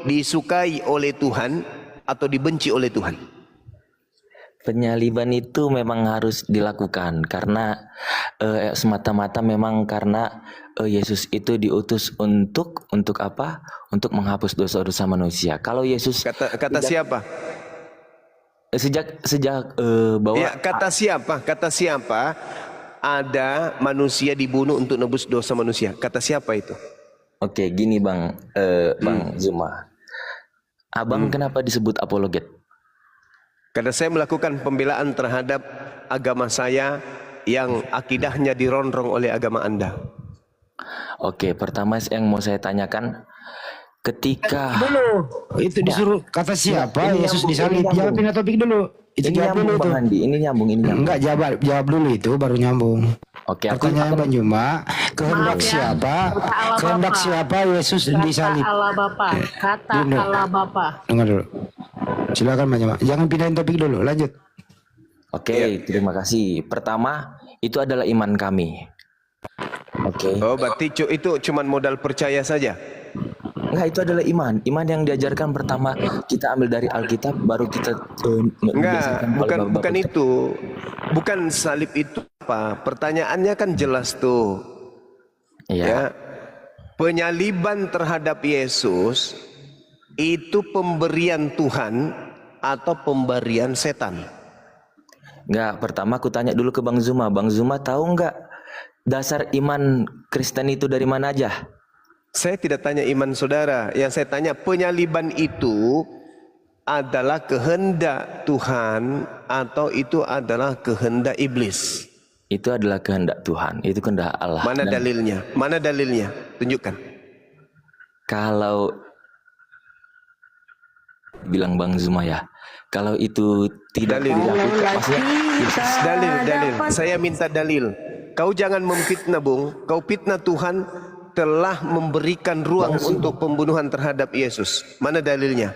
disukai oleh Tuhan atau dibenci oleh Tuhan? Penyaliban itu memang harus dilakukan karena semata-mata memang karena Yesus itu diutus untuk apa? Untuk menghapus dosa-dosa manusia. Kalau Yesus Kata siapa? sejak bahwa Ya, kata siapa? Kata siapa? Ada manusia dibunuh untuk nebus dosa manusia. Kata siapa itu? Oke, gini Bang Bang Zuma. Abang kenapa disebut apologet? Karena saya melakukan pembelaan terhadap agama saya yang akidahnya dirongrong oleh agama Anda. Oke, pertama yang mau saya tanyakan, ketika Dulu itu disuruh kata siapa ini Yesus nyambung, disalib, ini nyambung. jawabin topik dulu. Itu ini jawab nyambung dulu Bang tuh. Andi, ini nyambung. Enggak, jawab dulu itu baru nyambung. Oke, aku Pertanyaan Bang Juma, kehendak Maaf ya, siapa? kata Allah Kehendak Bapa. siapa Yesus disalib? Kata Allah Bapa. Kata Dulu. Allah Bapa. Dengar dulu. Silakan Bang Juma. Jangan pindahin topik dulu, lanjut. Oke, terima kasih. Pertama, itu adalah iman kami. Oke. Oh, berarti itu cuman modal percaya saja. Enggak, itu adalah iman. Iman yang diajarkan pertama kita ambil dari Alkitab, baru kita Enggak, oleh bukan Bapak. itu. Bukan salib itu apa? Pertanyaannya kan jelas tuh. Iya. Ya. Penyaliban terhadap Yesus itu pemberian Tuhan atau pemberian setan? Enggak, pertama aku tanya dulu ke Bang Zuma. Bang Zuma tahu enggak dasar iman Kristen itu dari mana aja? Saya tidak tanya iman saudara. Yang saya tanya, penyaliban itu adalah kehendak Tuhan atau itu adalah kehendak iblis? Itu adalah kehendak Tuhan, itu kehendak Allah. Mana Dan dalilnya? Mana dalilnya? Tunjukkan. kalau bilang Bang Zuma ya, kalau itu tidak Dalil. dilakukan, maksudnya Dalil. Saya minta dalil. Kau jangan memfitnah, Bung. Kau fitnah Tuhan telah memberikan ruang untuk pembunuhan terhadap Yesus. Mana dalilnya?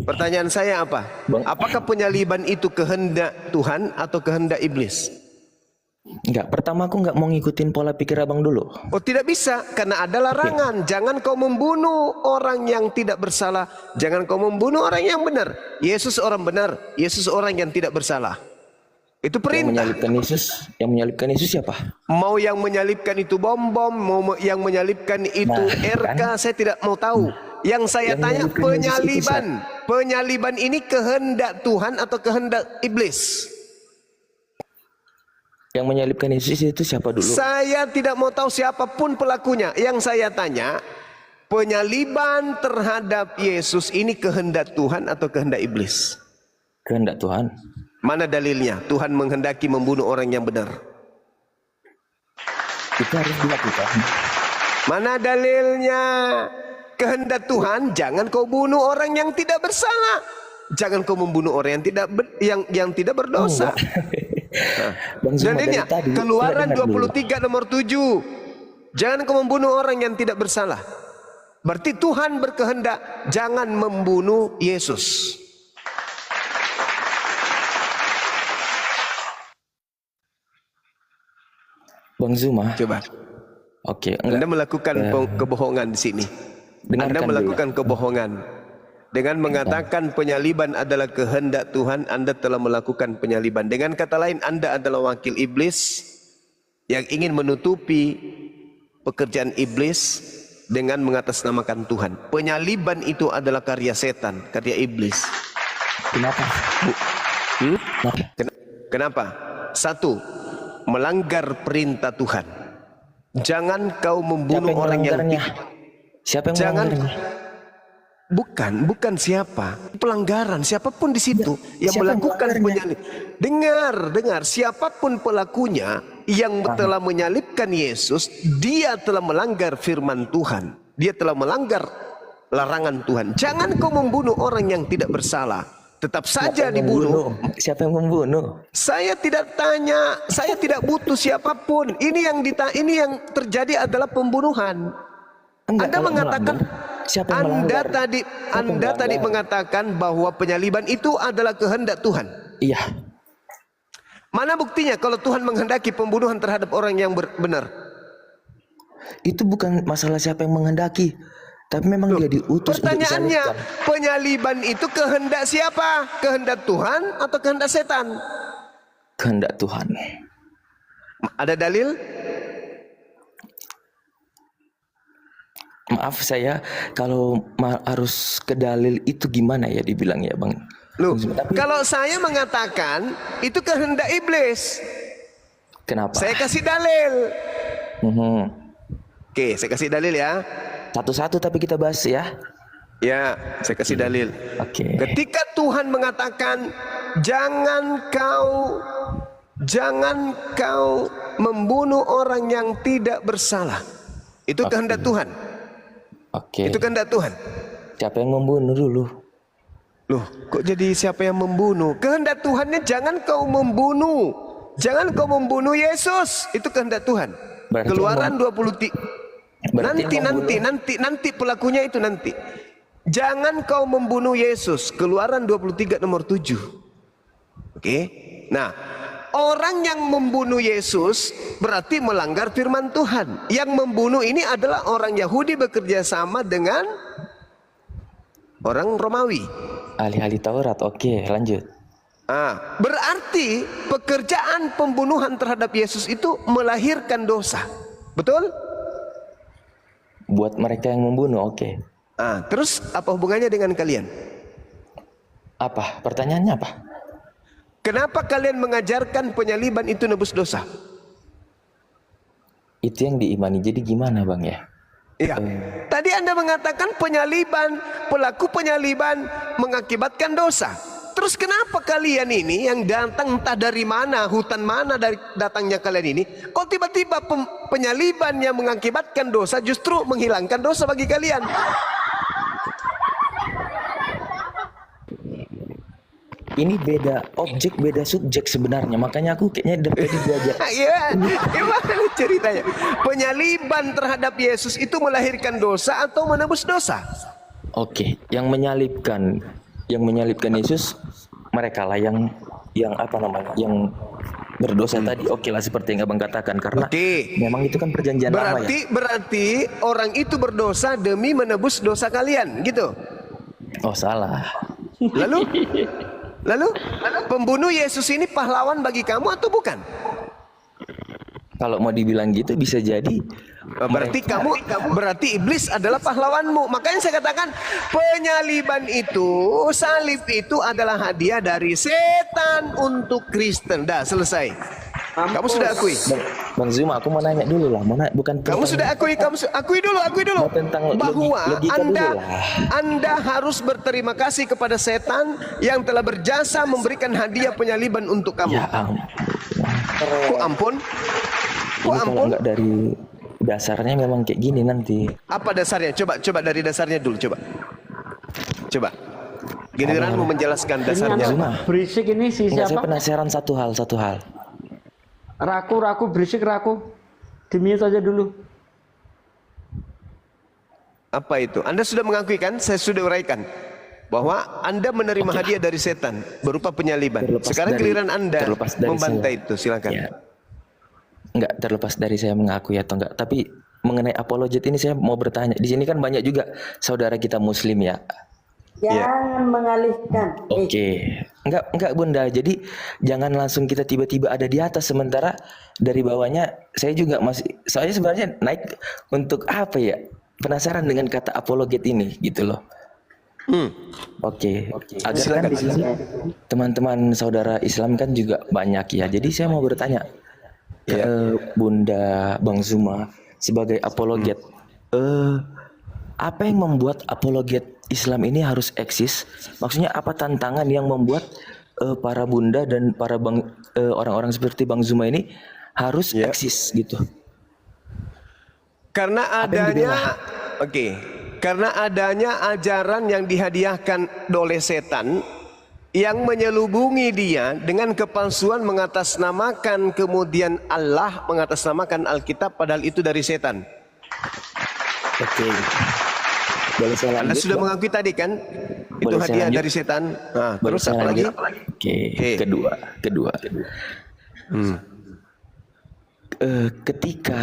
Pertanyaan saya apa? Apakah penyaliban itu kehendak Tuhan atau kehendak iblis? enggak, pertama aku enggak mau ngikutin pola pikir Abang dulu. Oh, tidak bisa, karena ada larangan. Jangan kau membunuh orang yang tidak bersalah. Jangan kau membunuh orang yang benar. Yesus orang benar, Yesus orang yang tidak bersalah. Itu perintah. Yang menyalibkan Yesus siapa? Mau yang menyalibkan itu bom-bom, mau yang menyalibkan itu RK, saya tidak mau tahu. Yang saya Yang tanya menyalibkan Yesus itu penyaliban. Penyaliban ini kehendak Tuhan atau kehendak iblis? Yang menyalibkan Yesus itu siapa dulu? Saya tidak mau tahu siapapun pelakunya. Yang saya tanya, penyaliban terhadap Yesus ini kehendak Tuhan atau kehendak iblis? Kehendak Tuhan. Mana dalilnya? Tuhan menghendaki membunuh orang yang benar. Itu harus dilakukan. Mana dalilnya? Kehendak Tuhan, jangan kau bunuh orang yang tidak bersalah. Jangan kau membunuh orang yang tidak berdosa. Bang Zuma, Dalilnya dari tadi, Keluaran dengar dulu. 23 nomor 7. Jangan kau membunuh orang yang tidak bersalah. Berarti Tuhan berkehendak jangan membunuh Yesus. Bang Zuma. Coba. Oke, Anda melakukan kebohongan di sini. Dengarkan Anda melakukan dulu. kebohongan. Dengan mengatakan penyaliban adalah kehendak Tuhan, Anda telah melakukan penyaliban. Dengan kata lain, Anda adalah wakil iblis yang ingin menutupi pekerjaan iblis dengan mengatasnamakan Tuhan. Penyaliban itu adalah karya setan, karya iblis. Kenapa? Kenapa? Satu, melanggar perintah Tuhan. Jangan kau membunuh orang yang Siapa yang jangan melanggarnya? bukan siapa pelanggaran, siapapun di situ yang Siapa yang melakukan melanggarnya? penyalib. Dengar, siapapun pelakunya yang telah menyalibkan Yesus, dia telah melanggar firman Tuhan. Dia telah melanggar larangan Tuhan. Jangan kau membunuh orang yang tidak bersalah. Tetap saja dibunuh. Siapa yang membunuh? Saya tidak tanya, saya tidak butuh siapapun. Ini yang terjadi adalah pembunuhan. Enggak, Anda kalau mengatakan melanggar, siapa yang melanggar? Anda tadi mengatakan bahwa penyaliban itu adalah kehendak Tuhan. Iya. Mana buktinya kalau Tuhan menghendaki pembunuhan terhadap orang yang benar? Itu bukan masalah siapa yang menghendaki, Tapi memang dia diutus untuk Pertanyaannya, disalibkan. penyaliban itu kehendak siapa? Kehendak Tuhan atau kehendak setan? Kehendak Tuhan. Ada dalil? Maaf saya kalau harus ke dalil itu gimana ya dibilang ya Bang? Loh, Tapi kalau saya mengatakan itu kehendak iblis, kenapa? saya kasih dalil. Mhm. Oke, saya kasih dalil ya. Satu-satu tapi kita bahas ya. Ya, saya kasih dalil. Oke. Ketika Tuhan mengatakan jangan kau membunuh orang yang tidak bersalah. Itu kehendak Tuhan. Oke. Itu kehendak Tuhan. Siapa yang membunuh dulu? Loh, kok jadi siapa yang membunuh? Kehendak Tuhannya jangan kau membunuh. Jangan kau membunuh Yesus. Itu kehendak Tuhan. Berarti Keluaran 23. Berarti Nanti pelakunya itu nanti. Jangan kau membunuh Yesus. Keluaran 23 nomor 7. Oke. Nah, orang yang membunuh Yesus berarti melanggar firman Tuhan. Yang membunuh ini adalah orang Yahudi bekerja sama dengan orang Romawi. ahli-ahli Taurat. Oke, lanjut. Berarti pekerjaan pembunuhan terhadap Yesus itu melahirkan dosa. Betul? Buat mereka yang membunuh, oke. Terus apa hubungannya dengan kalian? Apa? Pertanyaannya apa? Kenapa kalian mengajarkan penyaliban itu nebus dosa? Itu yang diimani. Jadi gimana Bang ya? Iya. Tadi Anda mengatakan pelaku penyaliban mengakibatkan dosa. Terus kenapa kalian ini yang datang entah dari mana, hutan mana dari datangnya kalian ini, kok tiba-tiba penyaliban yang mengakibatkan dosa justru menghilangkan dosa bagi kalian? Ini beda objek, beda subjek sebenarnya. Makanya aku kayaknya dari tadi belajar. Iya, gimana ceritanya? Penyaliban terhadap Yesus itu melahirkan dosa atau menebus dosa? Oke, yang menyalibkan Yesus mereka lah yang apa namanya? Yang berdosa tadi. Oke lah seperti yang Abang katakan karena memang itu kan perjanjian lama ya. Berarti orang itu berdosa demi menebus dosa kalian, gitu. Oh, salah. Lalu pembunuh Yesus ini pahlawan bagi kamu atau bukan? Kalau mau dibilang gitu bisa jadi. Berarti iblis adalah pahlawanmu. Makanya saya katakan penyaliban itu, salib itu adalah hadiah dari setan untuk Kristen. Dah selesai. Kamu sudah akui? Bang Zuma, aku mau nanya dulu lah. Kamu sudah akui dulu bahwa Anda harus berterima kasih kepada setan yang telah berjasa memberikan hadiah penyaliban untuk kamu. Ya ampun. Ini kalau nggak dari dasarnya memang kayak gini nanti. Apa dasarnya? Coba dari dasarnya dulu, coba. Giliran mau menjelaskan dasarnya. Berisik ini si Enggak, saya siapa? penasaran satu hal. Raku berisik raku. Di-mute aja dulu. Apa itu? Anda sudah mengakui kan? Saya sudah uraikan bahwa Anda menerima hadiah dari setan berupa penyaliban. Sekarang giliran Anda membantai itu, silakan. Ya. Enggak terlepas dari saya mengakui atau enggak, tapi mengenai apologet ini saya mau bertanya. Di sini kan banyak juga saudara kita muslim ya. Jangan mengalihkan. Oke. Enggak Bunda. Jadi jangan langsung kita tiba-tiba ada di atas sementara dari bawahnya saya juga saya sebenarnya naik untuk apa ya? Penasaran dengan kata apologet ini gitu loh. Oke. Agar kan di sini teman-teman saudara Islam kan juga banyak ya. Jadi saya mau bertanya ke Bunda Bang Zuma sebagai apologet. Apa yang membuat apologet Islam ini harus eksis? Maksudnya apa tantangan yang membuat para bunda dan para orang-orang seperti Bang Zuma ini harus eksis gitu? Karena adanya ajaran yang dihadiahkan oleh setan yang menyelubungi dia dengan kepalsuan mengatasnamakan kemudian Allah, mengatasnamakan Alkitab padahal itu dari setan. Oke. Boleh saya lanjut? Anda sudah mengakui tadi kan? Itu hadiah dari setan. Terus apa lagi? Oke. Kedua. Ketika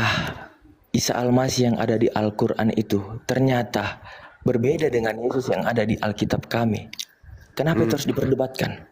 Isa Al-Masih yang ada di Al-Quran itu ternyata berbeda dengan Yesus yang ada di Alkitab kami. Kenapa itu harus diperdebatkan?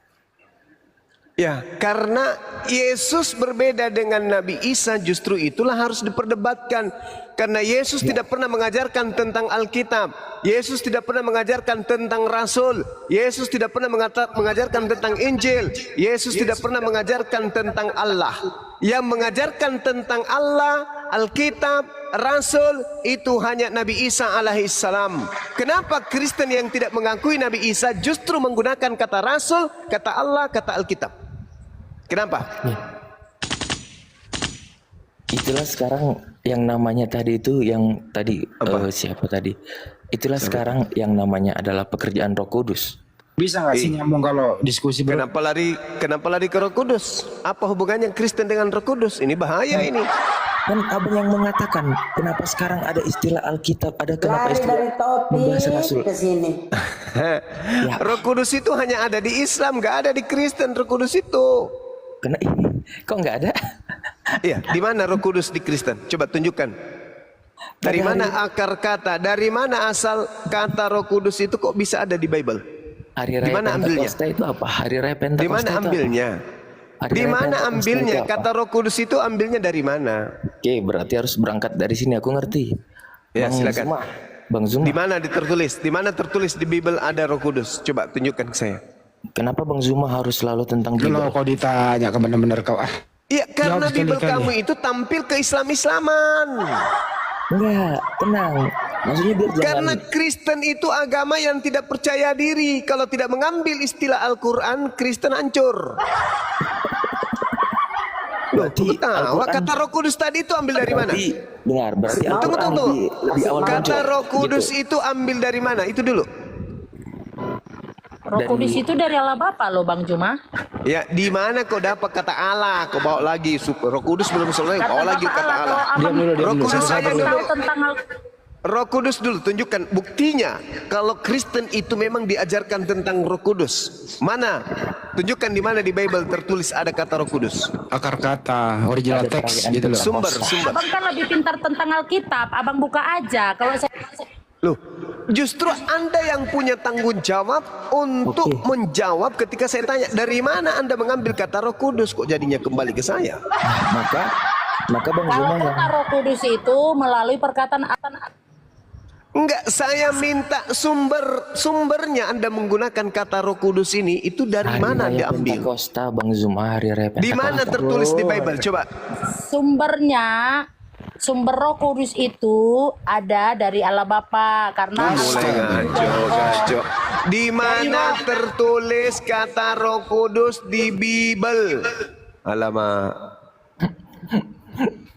Ya, karena Yesus berbeda dengan Nabi Isa, justru itulah harus diperdebatkan. Karena Yesus tidak pernah mengajarkan tentang Alkitab. Yesus tidak pernah mengajarkan tentang Rasul. Yesus tidak pernah mengajarkan tentang Injil. Yesus tidak pernah mengajarkan tentang Allah. Yang mengajarkan tentang Allah, Alkitab, Rasul itu hanya Nabi Isa alaihissalam. Kenapa Kristen yang tidak mengakui Nabi Isa justru menggunakan kata Rasul, kata Allah, kata Alkitab? Kenapa? Itulah sekarang yang namanya tadi itu yang tadi siapa tadi? Itulah sekarang yang namanya adalah pekerjaan Roh Kudus. Bisa nggak sih nyambung kalau diskusi bro? Kenapa lari ke Roh Kudus? Apa hubungannya Kristen dengan Roh Kudus? Ini bahaya ini. Kan abang yang mengatakan kenapa sekarang ada istilah Alkitab, ada kenapa Lari istilah dari topik membahas Rasul. ke sini. Roh Kudus itu hanya ada di Islam, nggak ada di Kristen. Roh Kudus itu. Kok nggak ada? Iya, di mana Roh Kudus di Kristen? Coba tunjukkan. Dari mana akar kata? Dari mana asal kata Roh Kudus itu kok bisa ada di Bible? Hari Di Raya mana ambilnya? Pentakosta itu apa? Hari Raya Di Pentakosta mana itu apa? ambilnya? Hari Di Raya mana Pentakosta ambilnya? itu apa? Kata Roh Kudus itu ambilnya dari mana? Oke, berarti harus berangkat dari sini. Aku ngerti. Ya, silakan. Bang Zuma. Di mana tertulis? Di mana tertulis di Bible ada Roh Kudus? Coba tunjukkan ke saya. Kenapa Bang Zuma harus selalu tentang Kalau Bible? kau ditanya ke benar-benar kau Iya, karena Jawab Bible sekali-kali. kamu itu tampil ke Islam-Islaman. Enggak, tenang. Maksudnya biar jangan. Karena Kristen itu agama yang tidak percaya diri. Kalau tidak mengambil istilah Al-Quran, Kristen hancur. Loh, Berarti ketawa. Al-Quran- Kata Roh Kudus tadi itu ambil dari mana? Berarti Tunggu, Al-Quran tunggu. lebih awal Kata muncul. Roh Kudus Gitu. itu ambil dari mana? Itu dulu. Roh Kudus itu dari Allah Bapa loh Bang Juma. Ya, di mana kau dapat kata Allah? Kau bawa lagi. Roh Kudus belum selesai. Bawa lagi kata Allah. Diam dulu, diam Roh dulu. Kudus Sabar saja dulu. dulu. Tahu tentang Roh Kudus dulu, tunjukkan buktinya. Kalau Kristen itu memang diajarkan tentang Roh Kudus. Mana? Tunjukkan di mana di Bible tertulis ada kata Roh Kudus. akar kata, original Ada teks perayaan gitu loh. Sumber. Abang kan lebih pintar tentang Alkitab. Abang buka aja. Kalau saya Loh, justru Anda yang punya tanggung jawab untuk menjawab ketika saya tanya dari mana Anda mengambil kata Roh Kudus, kok jadinya kembali ke saya? Maka Bang kalau Zuma yang kata Roh Kudus itu melalui perkataan Enggak, saya minta sumbernya Anda menggunakan kata Roh Kudus ini itu dari Hari mana Raya diambil? Pentakosta, Bang Zuma, Hari Raya Pentakosta. Di mana tertulis di Bible? Coba. Sumber Roh Kudus itu ada dari Allah Bapa karena Mulai ngaco. Di mana tertulis kata Roh Kudus di Bible? Alamak.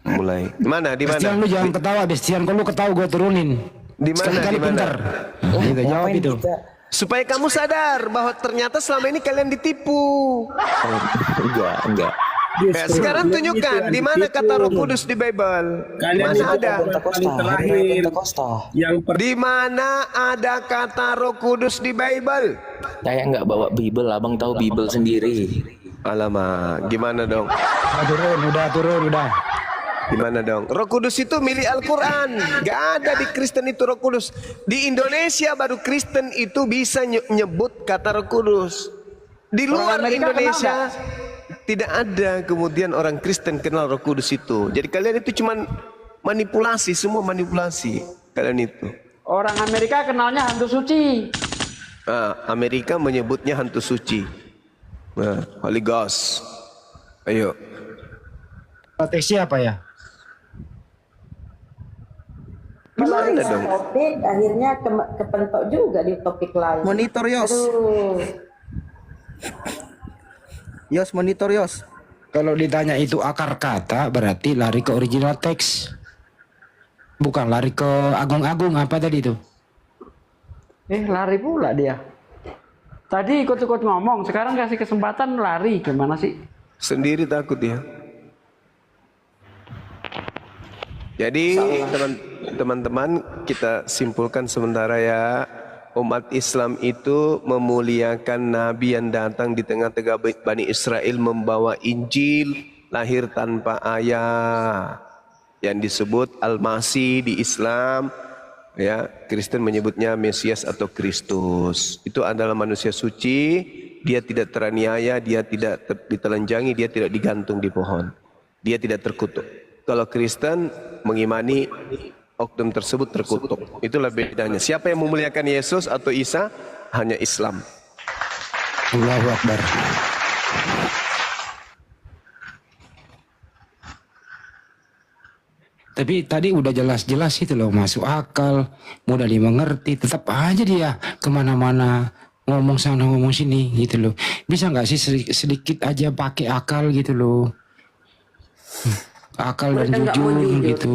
Mulai. Di mana? Bestian lu jangan ketawa, Bestian. Kalau lu ketawa gue turunin. Di mana? Sekali-kali Di mana? pintar. Gitu, jawab Ngapain itu. kita? Supaya kamu sadar bahwa ternyata selama ini kalian ditipu. Enggak. Ya, sekarang tunjukkan di mana kata Roh Kudus di Bible. Kalian Mana itu ada? Pentakosta, paling Hari Raya terakhir Pentakosta. yang Di mana ada kata Roh Kudus di Bible? Saya nggak bawa Bible, abang tahu Bible sendiri. Alamak, gimana dong? Udah turun. Gimana dong? Roh Kudus itu milik Al-Quran. Gak ada di Kristen itu Roh Kudus. Di Indonesia baru Kristen itu bisa nyebut kata Roh Kudus. Di luar Amerika Indonesia tidak ada kemudian orang Kristen kenal Roh Kudus itu. Jadi kalian itu cuman manipulasi, semua manipulasi kalian itu. orang Amerika kenalnya hantu suci. Amerika menyebutnya hantu suci. Holy Ghost. Ayo. Teksnya apa ya? Gimana Melalui dong? topik akhirnya kepentok juga di topik lain. Monitor Yos. Aduh. Yos monitor Yos. Kalau ditanya itu akar kata, berarti lari ke original teks. Bukan lari ke agung-agung apa tadi itu? Lari pula dia. Tadi ikut-ikut ngomong, sekarang kasih kesempatan lari. Gimana sih? Sendiri takut ya. Jadi teman-teman kita simpulkan sementara ya. Umat Islam itu memuliakan Nabi yang datang di tengah-tengah Bani Israel membawa Injil lahir tanpa ayah yang disebut Al-Masih di Islam. Ya, Kristen menyebutnya Mesias atau Kristus. Itu adalah manusia suci, dia tidak teraniaya, dia tidak ditelanjangi, dia tidak digantung di pohon. Dia tidak terkutuk. Kalau Kristen mengimani oknum tersebut terkutuk. Itulah bedanya. Siapa yang memuliakan Yesus atau Isa? Hanya Islam. Allahu Akbar. Tapi tadi udah jelas-jelas itu loh, masuk akal, mudah dimengerti, tetap aja dia kemana-mana ngomong sana ngomong sini gitu loh. Bisa nggak sih sedikit aja pakai akal gitu loh, akal dan Mereka nggak mau jujur jujur. gitu.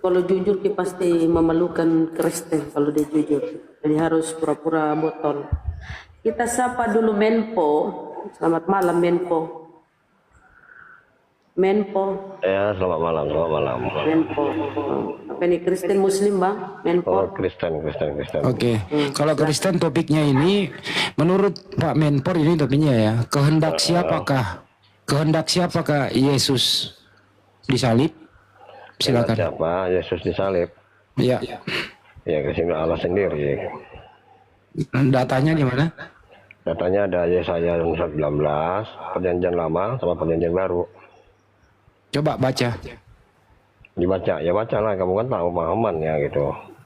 Kalau jujur dia pasti memerlukan Kristen kalau dia jujur. Jadi harus pura-pura botol. Kita sapa dulu Menpo. Selamat malam Menpo. Menpo. Ya, selamat malam, selamat malam. Menpo. Apa ini Kristen Muslim bang? Menpo. Oh, Kristen. Oke, kalau Kristen topiknya ini, menurut Pak Menpor ini topiknya ya, kehendak siapakah Yesus disalib? Silakan. Siapa? Yesus disalib. Ya, Ya, kesini Allah sendiri. datanya di mana? Datanya ada Yesaya 19, Perjanjian Lama sama Perjanjian Baru. Coba baca. Dibaca, ya bacalah. Kamu kan tahu pahaman ya gitu.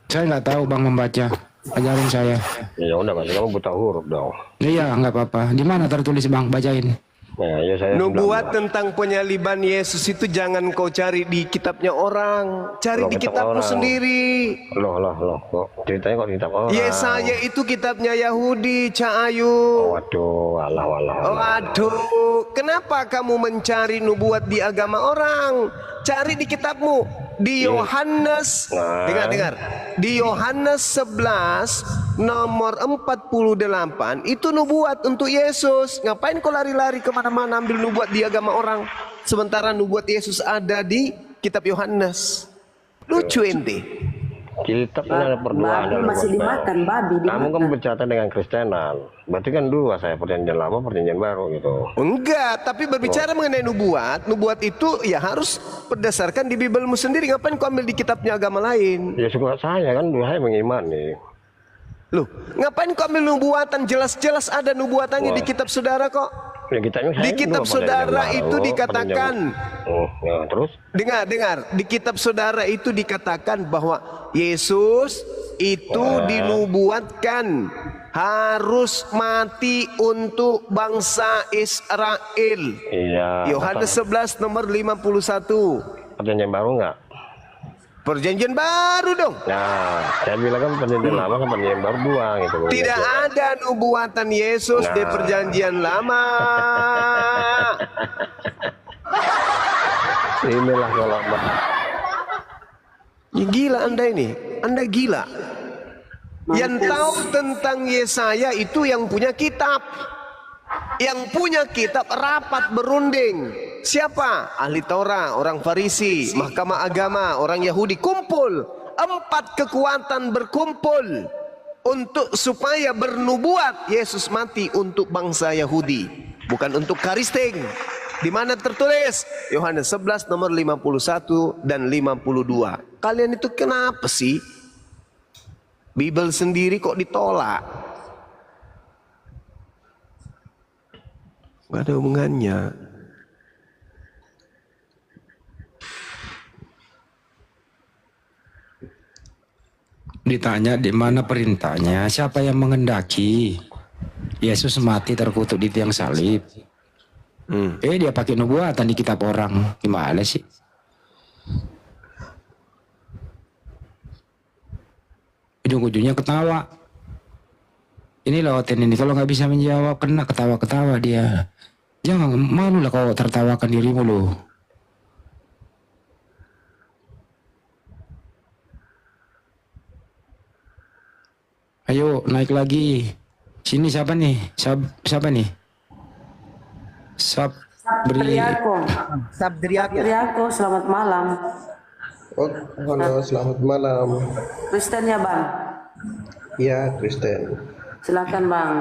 Saya nggak tahu bang membaca, ajarin saya. Ya udah, pasti kamu buta huruf dong. Iya nggak apa-apa. Di mana tertulis bang? Bacain. Ya, Yesaya 19. Nubuat tentang penyaliban Yesus itu jangan kau cari di kitabnya orang, cari Loh, di kitab kitabmu orang. sendiri. Loh, kok ceritanya kok di kitab orang? Yesaya itu kitabnya Yahudi, Cak Ayu. Waduh, Allah. Waduh, kenapa kamu mencari nubuat di agama orang? Cari di kitabmu. Di Yohanes, dengar. Di Yohanes 11 nomor 48 itu nubuat untuk Yesus. Ngapain kau lari-lari kemana-mana ambil nubuat di agama orang? Sementara nubuat Yesus ada di kitab Yohanes. Lucu ente. Kitab ini ada berdua. Babi masih dimakan, babi Kamu kan dimakan. berbicara dengan Kristenan. Berarti kan dua, saya Perjanjian Lama, Perjanjian Baru gitu. Enggak, tapi berbicara mengenai nubuat itu ya harus berdasarkan di Bibelmu sendiri. Ngapain kau ambil di kitabnya agama lain? Ya suka saya kan, saya mengimani. Loh, ngapain kau ambil nubuatan? Jelas-jelas ada nubuatannya di kitab saudara kok. Ya, Di kitab saudara itu dikatakan, ya, terus dengar, di kitab saudara itu dikatakan bahwa Yesus itu dinubuatkan harus mati untuk bangsa Israel. iya. Yohanes 11 nomor 51. Perjanjian Baru nggak? Perjanjian baru dong. Nah, saya bilang kan Perjanjian Lama kan Perjanjian Baru dua gitu. Tidak ada nubuatan Yesus di perjanjian lama. Inilah kalau Ya, gila Anda ini. Anda gila. Yang tahu tentang Yesaya itu yang punya kitab. Yang punya kitab rapat berunding. Siapa? Ahli Taurat, orang Farisi, Mahkamah Agama, orang Yahudi kumpul. 4 kekuatan berkumpul untuk supaya bernubuat Yesus mati untuk bangsa Yahudi, bukan untuk Kristen. Di mana tertulis? Yohanes 11 nomor 51 dan 52. Kalian itu kenapa sih? Bibel sendiri kok ditolak? Gak ada hubungannya. Ditanya di mana perintahnya, siapa yang mengendaki Yesus mati terkutuk di tiang salib. Dia pakai nubuatan di kitab orang. Gimana sih? Ujung-ujungnya ketawa. Ini loh ini kalau nggak bisa menjawab kena ketawa-ketawa dia. Jangan malu lah kau tertawakan dirimu loh. Ayo naik lagi. Sini siapa nih? Siapa nih? Sabriako, selamat malam. Oh, halo, selamat malam. Kristen ya bang? Ya, Kristen. Silakan bang.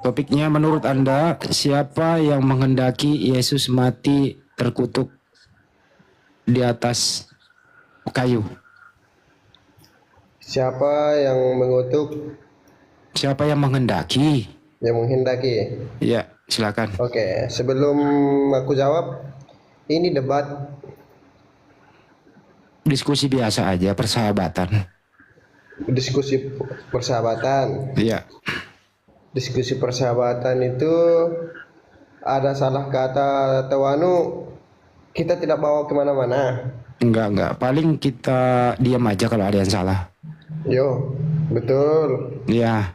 Topiknya menurut Anda siapa yang menghendaki Yesus mati terkutuk di atas kayu? Siapa yang mengutuk, Siapa yang menghendaki? yang menghendaki? Ya, silakan. Oke, sebelum aku jawab, ini debat. Diskusi biasa aja, persahabatan. Diskusi persahabatan. Iya. Diskusi persahabatan itu ada salah kata atau kita tidak bawa kemana-mana. Enggak. Paling kita diam aja kalau ada yang salah. Yo, betul. Iya.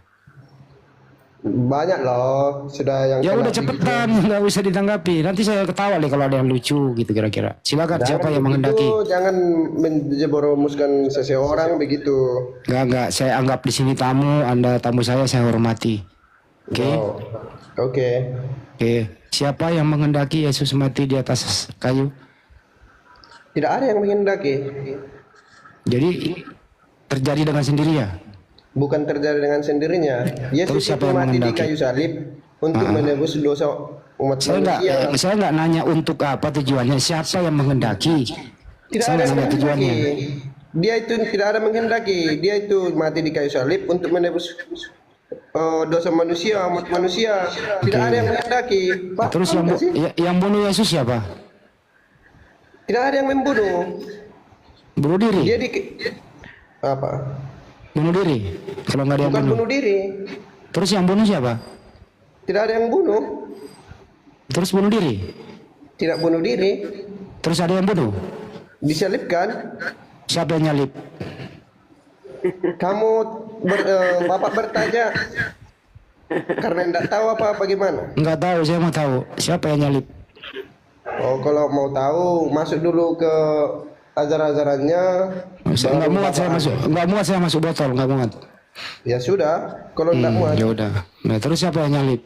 Banyak loh sudah yang Ya kena udah begitu. cepetan, nggak usah ditanggapi. Nanti saya ketawa nih kalau ada yang lucu gitu kira-kira. Silakan, siapa yang menghendaki? Jangan menjerumuskan seseorang begitu. Enggak. Saya anggap di sini tamu, Anda tamu saya hormati. Oke. Oh, oke. Oke. Siapa yang menghendaki Yesus mati di atas kayu? Tidak ada yang menghendaki. Jadi terjadi dengan sendirinya. Bukan terjadi dengan sendirinya. Terus Yesus siapa itu yang mati di menghendaki? kayu salib untuk menebus dosa umat manusia. Saya nggak nanya untuk apa tujuannya. Siapa yang menghendaki? Tidak Saya ada nggak yang nanya tujuannya. menghendaki. Dia itu tidak ada menghendaki. Dia itu mati di kayu salib untuk menebus dosa manusia, umat manusia. Tidak ada yang menghendaki. Pak, Terus yang bunuh Yesus siapa? tidak ada yang membunuh. Bunuh diri. Dia apa? Bunuh diri. Kalau nggak ada yang Bukan bunuh. bunuh diri. Terus yang bunuh siapa? Tidak ada yang bunuh. Terus bunuh diri. Tidak bunuh diri. Terus ada yang bunuh. Disalibkan. Siapa yang nyalip? Kamu Bapak bertanya karena tidak tahu apa gimana. Nggak tahu. Saya mau tahu. Siapa yang nyalip? Oh, kalau mau tahu masuk dulu ke ajaran-ajarannya. Nggak muat saya masuk. Nggak muat saya masuk botol. Nggak muat. Ya sudah, kalau tidak muat. Ya udah. Nah terus siapa yang nyalip?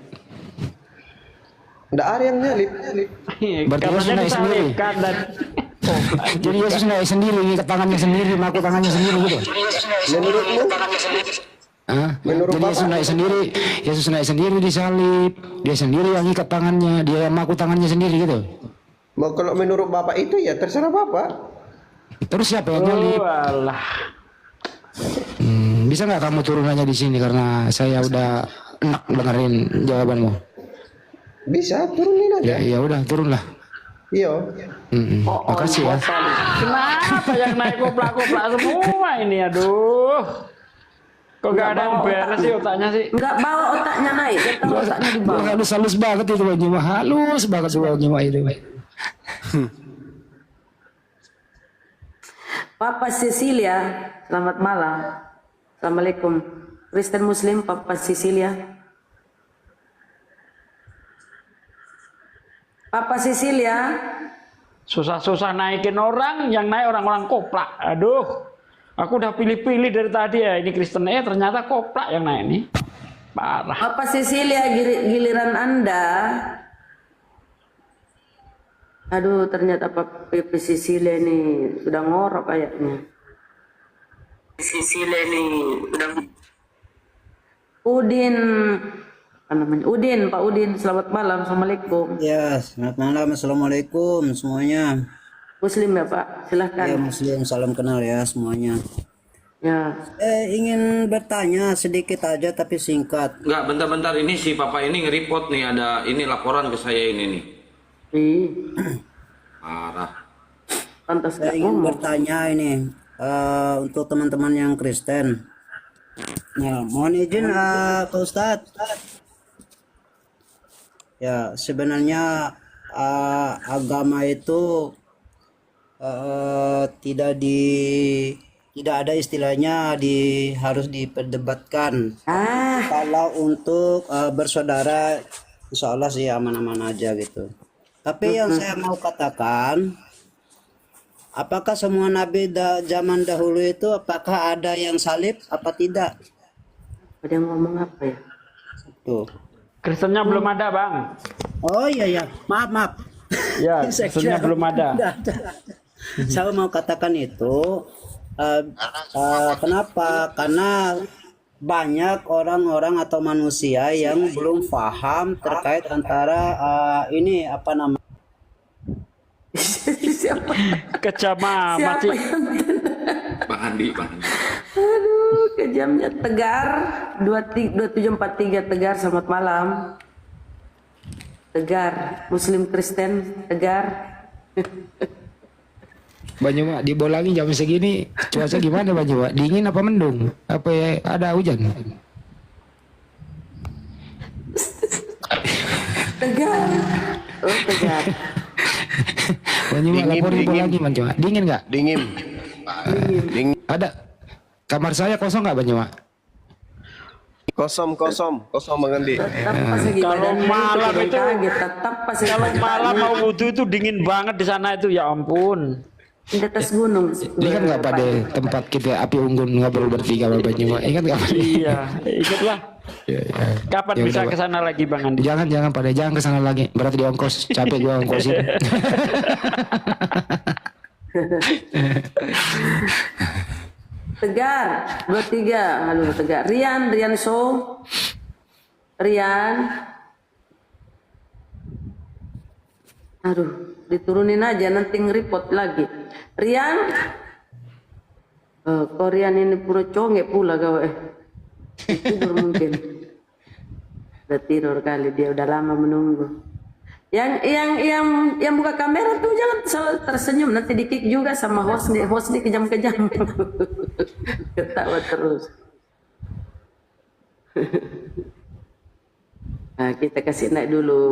Tidak ada yang nyalip. Berarti Yesus naik sendiri. disalibkan dan Jadi Yesus naik sendiri, ke tangannya sendiri, ngaku tangannya sendiri gitu. Menurutmu? Hah? Menurut Jadi Yesus Bapak? naik sendiri, Yesus naik sendiri disalib, dia sendiri yang ikat tangannya, dia yang ngaku tangannya sendiri gitu. Mau kalau menurut Bapak itu ya terserah Bapak. Terus siapa yang nyalip? walah. Bisa nggak kamu turun aja di sini karena saya udah enak dengerin jawabanmu. Bisa turunin aja. Ya udah turunlah. Iya. Makasih ya. Kenapa yang naik koplak-koplak semua ini, aduh. Kok gak ada yang beres sih otaknya sih? Enggak bawa otaknya naik, dia tahu otaknya di bawah. Halus banget itu Bang Juma, halus banget tuh Bang Juma itu. Papa Cecilia, selamat malam. Assalamualaikum. Kristen Muslim, Papa Cecilia. Papa Cecilia, Susah-susah naikin orang, yang naik orang-orang koplak. Aduh, aku udah pilih-pilih dari tadi ya. Ini Kristen, ternyata koplak yang naik nih. Parah. Papa Cecilia giliran Anda. Aduh, ternyata Papa Cecilia ini sudah ngorok kayaknya. Cecilia ini sudah. Udin, apa namanya? Udin, Pak Udin, selamat malam, assalamualaikum. Ya, selamat malam, assalamualaikum semuanya. Muslim ya Pak, silahkan. Ya Muslim, salam kenal ya semuanya. Ya. Ingin bertanya sedikit aja tapi singkat. Enggak, bentar-bentar, ini si Papa ini nge-report nih, ada ini laporan ke saya ini nih. Parah. Pantas Saya ingin bertanya ini untuk teman-teman yang Kristen. Ya, mohon izin Pak Ustadz. Ya, sebenarnya agama itu tidak ada istilahnya harus diperdebatkan. Kalau untuk bersaudara, insya Allah sih aman-aman aja gitu. Tapi yang saya mau katakan, apakah semua nabi zaman dahulu itu apakah ada yang salib apa tidak? Ada yang ngomong apa ya? Tuh. Kristennya belum ada, Bang. Oh iya, maaf. Ya, Kristennya belum ada. Saya mau katakan itu, kenapa? Karena banyak orang-orang atau manusia yang belum paham terkait antara ini apa namanya? Siapa? Kecamah Siapa masih yang Bang Andi. Aduh. jamnya. Tegar 2743 Tegar, selamat malam. Tegar, Muslim Kristen Tegar. Banyumak dibolangi jam segini cuaca gimana Banyumak? Dingin apa mendung? Apa ya, ada hujan? Tegar. Oh, Tegar. Banyumak lapor dibolangi Banyumak. Dingin nggak? Dingin. Dingin. Ada. Kamar saya kosong nggak Banyumak? Kosong Bang Andi. Kalau malam itu, kalau malam mau wudhu itu dingin banget di sana itu, ya ampun. Di atas gunung. Ingat nggak pada tempat kita api unggun ngobrol bertiga sama Banyumak? Ingat nggak? Iya, ikutlah. Ya. Kapan Ya bisa udah, ke sana lagi Bang Andi? Jangan pada jangan ke sana lagi. Berarti di ongkos. Capek gua ongkosin. Tegar 23. Halo Tegar. Rian Show. Rian. Aduh, diturunin aja nanti nge-report lagi. Rian. Korean ini pura conge pula kau tidur mungkin. Udah tidur kali dia, udah lama menunggu. Yang buka kamera tuh jangan selalu tersenyum, nanti di-kick juga sama host di kejam-kejam. Ketawa terus. Nah, kita kasih naik dulu.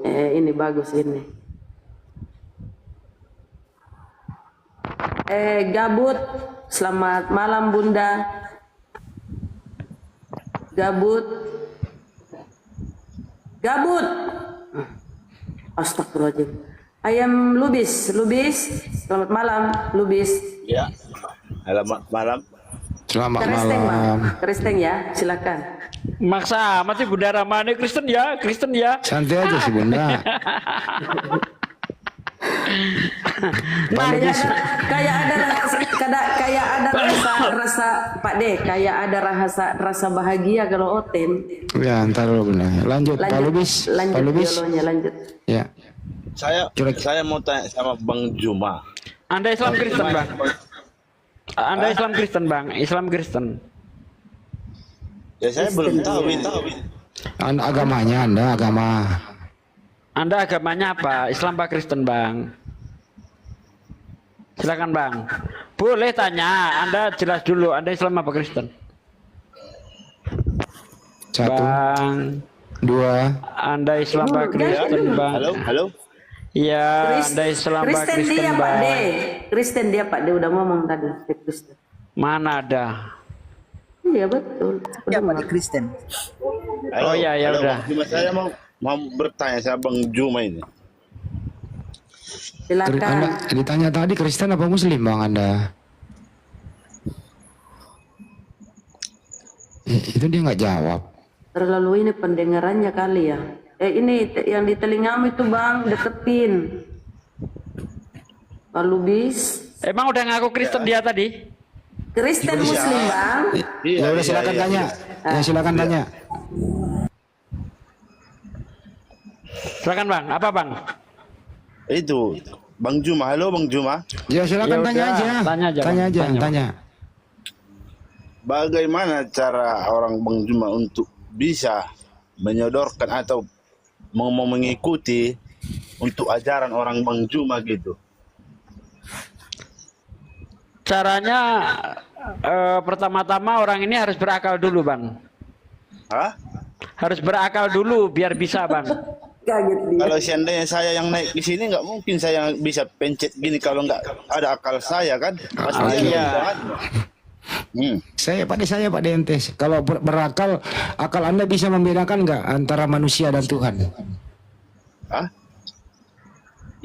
Ini bagus ini. Gabut, selamat malam Bunda. Gabut. Astagfirullahaladzim. Ayam Lubis, selamat malam Lubis. Ya, selamat malam. Selamat Kristen, malam. Bang. Kristen ya, silakan. Maksa mati Bunda Ramani Kristen ya. Santai aja sih Bunda. Kayak ada rasa Pak De, kayak ada rasa bahagia kalau Oten. Ya, ntar dulu Bunda. Lanjut Pak Lubis. Biolonya, lanjut. Ya. Saya mau tanya sama Bang Juma. Anda Islam Kristen Bang? Anda Islam Kristen Bang? Islam Kristen. Ya saya belum tahu ini. Anda agamanya, Anda agama. Anda agamanya apa? Islam apa Kristen Bang? Silakan Bang. Boleh tanya, Anda jelas dulu. Anda Islam apa Kristen? Satu. Bang. Dua. Anda Islam apa Kristen Bang? Halo. Iya, Anda Islam apa Kristen dia, Bang? Pak De. Kristen dia Pak De udah ngomong tadi. Kristen. Mana ada? Iya betul. Ya Pak De Kristen. Oh ya, ya udah. Cuma saya mau bertanya sama Bang Juma ini. Silakan. Anda ditanya tadi Kristen apa Muslim Bang Anda? Itu dia nggak jawab. Terlalu ini pendengarannya kali ya. Ini yang di telingamu itu Bang, deketin. Pak Lubis. Emang udah ngaku Kristen dia tadi? Kristen Muslim Bang. Ya udah silakan tanya. Ya silakan tanya. Silakan Bang, apa Bang? Itu Bang Juma. Halo Bang Juma. Ya silakan Ya tanya udah, aja. tanya aja, Bang. Tanya. Bagaimana cara orang Bang Juma untuk bisa menyodorkan atau mau mengikuti untuk ajaran orang Bang Juma gitu? Caranya pertama-tama orang ini harus berakal dulu Bang. Hah? Harus berakal dulu biar bisa Bang. Kaget dia. Kalau seandainya saya yang naik ke sini nggak mungkin saya bisa pencet gini kalau nggak ada akal saya kan? Pasti iya. Saya Pak De ente. Kalau berakal, akal Anda bisa membedakan nggak antara manusia dan Tuhan? Hah?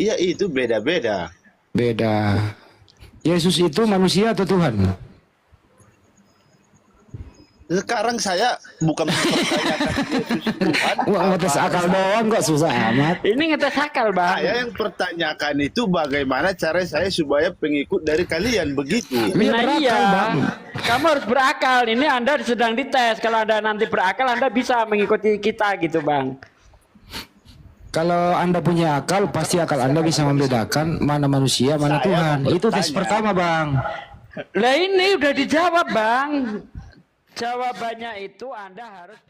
Iya itu beda-beda. Beda. Yesus itu manusia atau Tuhan? Sekarang saya bukan mempertanyakan Yesus Tuhan. Wah, ngetes akal doang kok susah amat. Ini ngetes akal Bang. Saya yang pertanyakan itu bagaimana cara saya supaya pengikut dari kalian begitu. Nah iya, Bang. kamu harus berakal. Ini Anda sedang dites. Kalau Anda nanti berakal, Anda bisa mengikuti kita gitu Bang. Kalau Anda punya akal, pasti akal Anda bisa membedakan mana manusia, mana Tuhan. Itu tes pertama Bang. Lah ini udah dijawab Bang. Jawabannya itu Anda harus